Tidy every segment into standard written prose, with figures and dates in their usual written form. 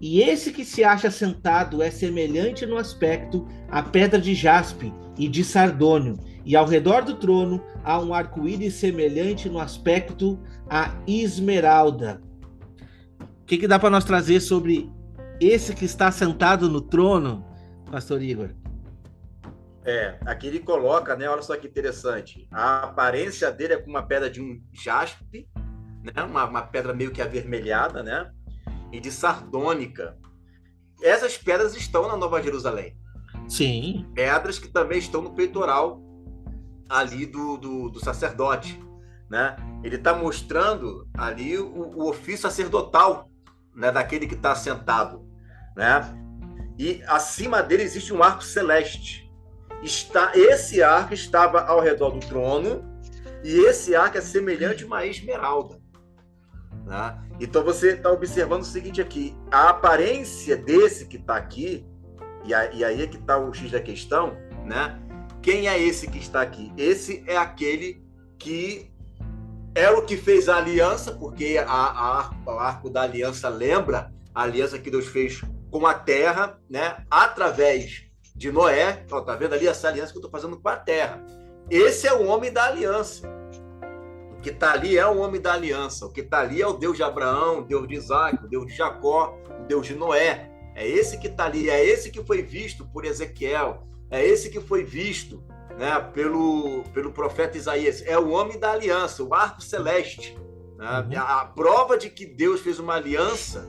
E esse que se acha sentado é semelhante no aspecto à pedra de jaspe e de sardônio, e ao redor do trono há um arco-íris semelhante no aspecto à esmeralda. O que dá para nós trazer sobre esse que está sentado no trono, Pastor Igor? Aqui ele coloca, né? Olha só que interessante. A aparência dele é como uma pedra de um jaspe, né? Uma pedra meio que avermelhada, né? E de sardônica. Essas pedras estão na Nova Jerusalém. Sim. Pedras que também estão no peitoral ali do sacerdote, né? Ele está mostrando ali o ofício sacerdotal, né? Daquele que está sentado, né? E acima dele existe um arco celeste. Esse arco estava ao redor do trono, e esse arco é semelhante a uma esmeralda. Né? Então você está observando o seguinte aqui: a aparência desse que está aqui, e aí é que está o X da questão, né? Quem é esse que está aqui? Esse é aquele que é o que fez a aliança, porque o arco da aliança lembra a aliança que Deus fez com a terra, né? Através de Noé. Ó, tá vendo ali essa aliança que eu estou fazendo com a terra? Esse é o homem da aliança. O que está ali é o homem da aliança. O que está ali é o Deus de Abraão, o Deus de Isaac, o Deus de Jacó, o Deus de Noé. É esse que está ali, é esse que foi visto por Ezequiel, é esse que foi visto, né, pelo profeta Isaías. É o homem da aliança, o arco celeste. Né? A prova de que Deus fez uma aliança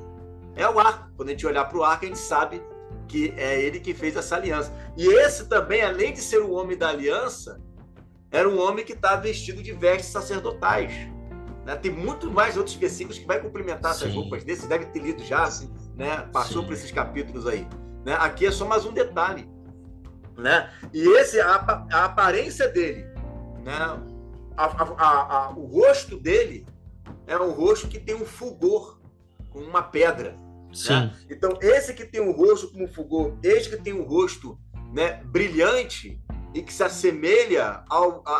é o arco. Quando a gente olhar para o arco, a gente sabe que é ele que fez essa aliança. E esse também, além de ser o homem da aliança, era um homem que está vestido de vestes sacerdotais. Né? Tem muito mais outros versículos que vai complementar essas roupas desses, deve ter lido já, né? Passou por esses capítulos aí. Né? Aqui é só mais um detalhe. Né? E a aparência dele, né? O rosto dele é um rosto que tem um fulgor, com uma pedra. Né? Então, esse que tem um rosto como fulgor, esse que tem um rosto, né, brilhante e que se assemelha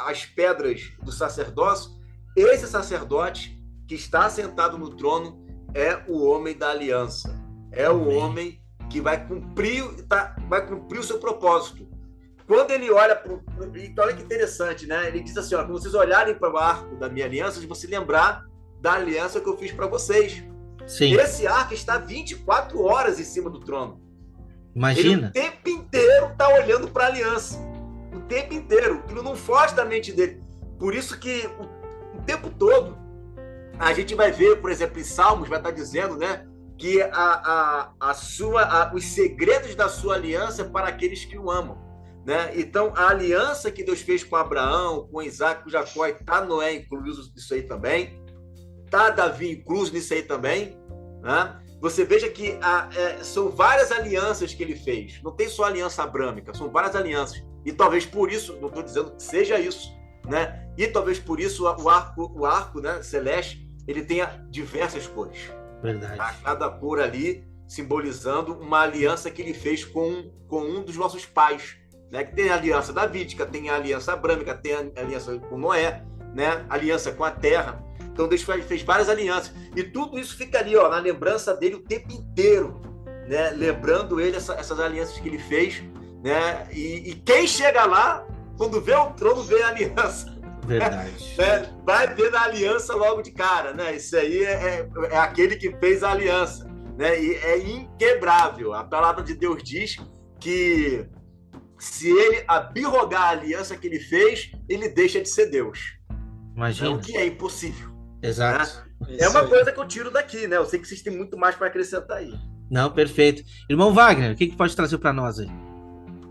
às pedras do sacerdócio, esse sacerdote que está sentado no trono é o homem da aliança. É o homem que vai cumprir o seu propósito. Quando ele olha então, olha que interessante, né? Ele diz assim, ó, quando vocês olharem para o arco da minha aliança, vocês se lembrar da aliança que eu fiz para vocês. Sim. Esse arco está 24 horas em cima do trono. Imagina. Ele o tempo inteiro está olhando para a aliança. O tempo inteiro. Aquilo não foge da mente dele. Por isso que o tempo todo a gente vai ver, por exemplo, em Salmos, vai estar dizendo, né, que os segredos da sua aliança é para aqueles que o amam. Né? Então, a aliança que Deus fez com Abraão, com Isaac, com Jacó, está Noé incluso nisso aí também. Está Davi incluso nisso aí também. Né? Você veja que são várias alianças que ele fez. Não tem só a aliança abrâmica, são várias alianças. E talvez por isso, não estou dizendo que seja isso, né? E talvez por isso o arco, né, celeste, ele tenha diversas cores. Verdade. Tá? Cada cor ali simbolizando uma aliança que ele fez com um dos nossos pais. Né? Que tem a aliança davídica, tem a aliança abrâmica, tem a aliança com Noé, né? Aliança com a terra. Então Deus fez várias alianças. E tudo isso fica ali, ó, na lembrança dele o tempo inteiro, né? Lembrando ele essas alianças que ele fez. Né? E quem chega lá, quando vê o trono, vê a aliança. Verdade. Né? Vai ver a aliança logo de cara. Né? Isso aí é aquele que fez a aliança. Né? E é inquebrável. A palavra de Deus diz que se ele abrogar a aliança que ele fez, ele deixa de ser Deus. Imagina. O que é impossível. Exato. Né? É uma coisa que eu tiro daqui, né? Eu sei que vocês têm muito mais para acrescentar aí. Não, perfeito. Irmão Wagner, o que pode trazer para nós aí?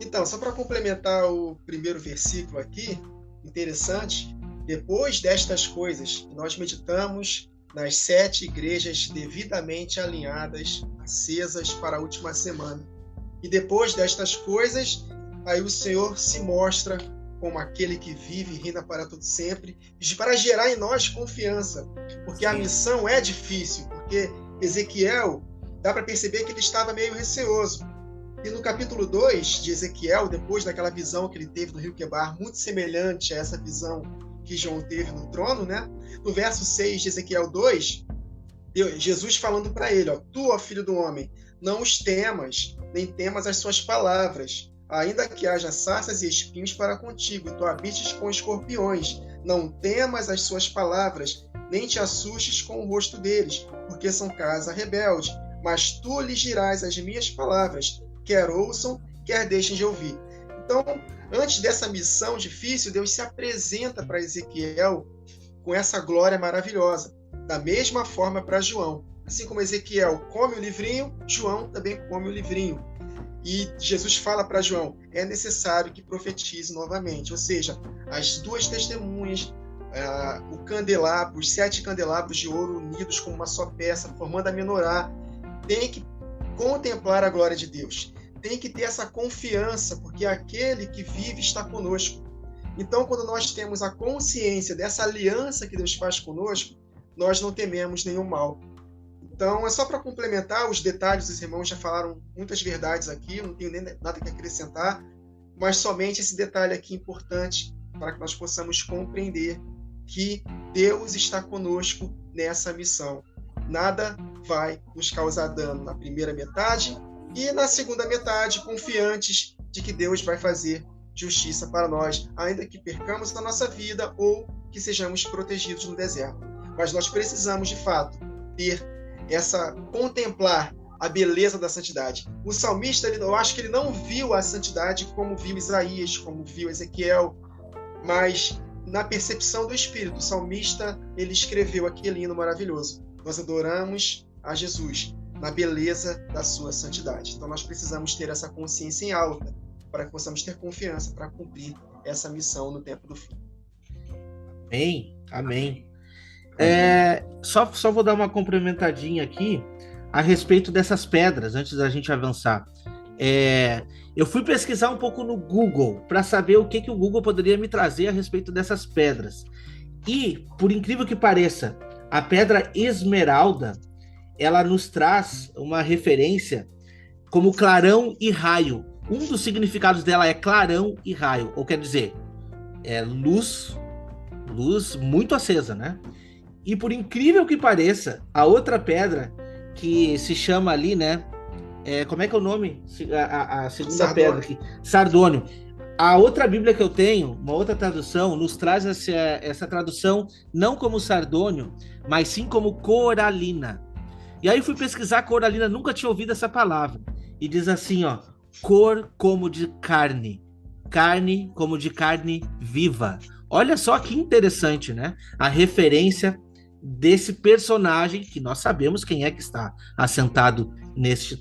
Então, só para complementar o primeiro versículo aqui, interessante, depois destas coisas, nós meditamos nas 7 igrejas devidamente alinhadas, acesas para a última semana. E depois destas coisas, aí o Senhor se mostra como aquele que vive e reina para todo sempre, para gerar em nós confiança, porque a missão é difícil, porque Ezequiel, dá para perceber que ele estava meio receoso. E no capítulo 2 de Ezequiel, depois daquela visão que ele teve do rio Quebar, muito semelhante a essa visão que João teve no trono, né? No verso 6 de Ezequiel 2, Jesus falando para ele, ó, tu, ó filho do homem, não os temas, nem temas as suas palavras, ainda que haja sarças e espinhos para contigo, e tu habites com escorpiões, não temas as suas palavras, nem te assustes com o rosto deles, porque são casa rebelde, mas tu lhes dirás as minhas palavras, quer ouçam, quer deixem de ouvir. Então, antes dessa missão difícil, Deus se apresenta para Ezequiel com essa glória maravilhosa. Da mesma forma para João. Assim como Ezequiel come o livrinho, João também come o livrinho. E Jesus fala para João, é necessário que profetize novamente. Ou seja, as duas testemunhas, o candelabro, os 7 candelabros de ouro unidos como uma só peça, formando a menorá, tem que contemplar a glória de Deus. Tem que ter essa confiança, porque aquele que vive está conosco. Então, quando nós temos a consciência dessa aliança que Deus faz conosco, nós não tememos nenhum mal. Então, é só para complementar os detalhes, os irmãos já falaram muitas verdades aqui, não tenho nem nada que acrescentar, mas somente esse detalhe aqui importante para que nós possamos compreender que Deus está conosco nessa missão. Nada vai nos causar dano na primeira metade e na segunda metade, confiantes de que Deus vai fazer justiça para nós, ainda que percamos a nossa vida ou que sejamos protegidos no deserto. Mas nós precisamos, de fato, contemplar a beleza da santidade. O salmista, eu acho que ele não viu a santidade como viu Isaías, como viu Ezequiel, mas na percepção do Espírito, o salmista, ele escreveu aquele hino maravilhoso. Nós adoramos a Jesus na beleza da sua santidade. Então nós precisamos ter essa consciência em alta para que possamos ter confiança para cumprir essa missão no tempo do fim. Amém, amém. Só vou dar uma complementadinha aqui a respeito dessas pedras, antes da gente avançar. Eu fui pesquisar um pouco no Google para saber o que o Google poderia me trazer a respeito dessas pedras. E, por incrível que pareça, a pedra esmeralda, ela nos traz uma referência como clarão e raio. Um dos significados dela é clarão e raio, ou quer dizer, luz muito acesa, né? E por incrível que pareça, a outra pedra que se chama ali, né? Como é que é o nome? A segunda Sardônio. pedra aqui. Sardônio. A outra Bíblia que eu tenho, uma outra tradução, nos traz essa tradução não como sardônio, mas sim como coralina. E aí eu fui pesquisar coralina, nunca tinha ouvido essa palavra. E diz assim, ó, cor como de carne, carne como de carne viva. Olha só que interessante, né? A referência desse personagem que nós sabemos quem é que está assentado neste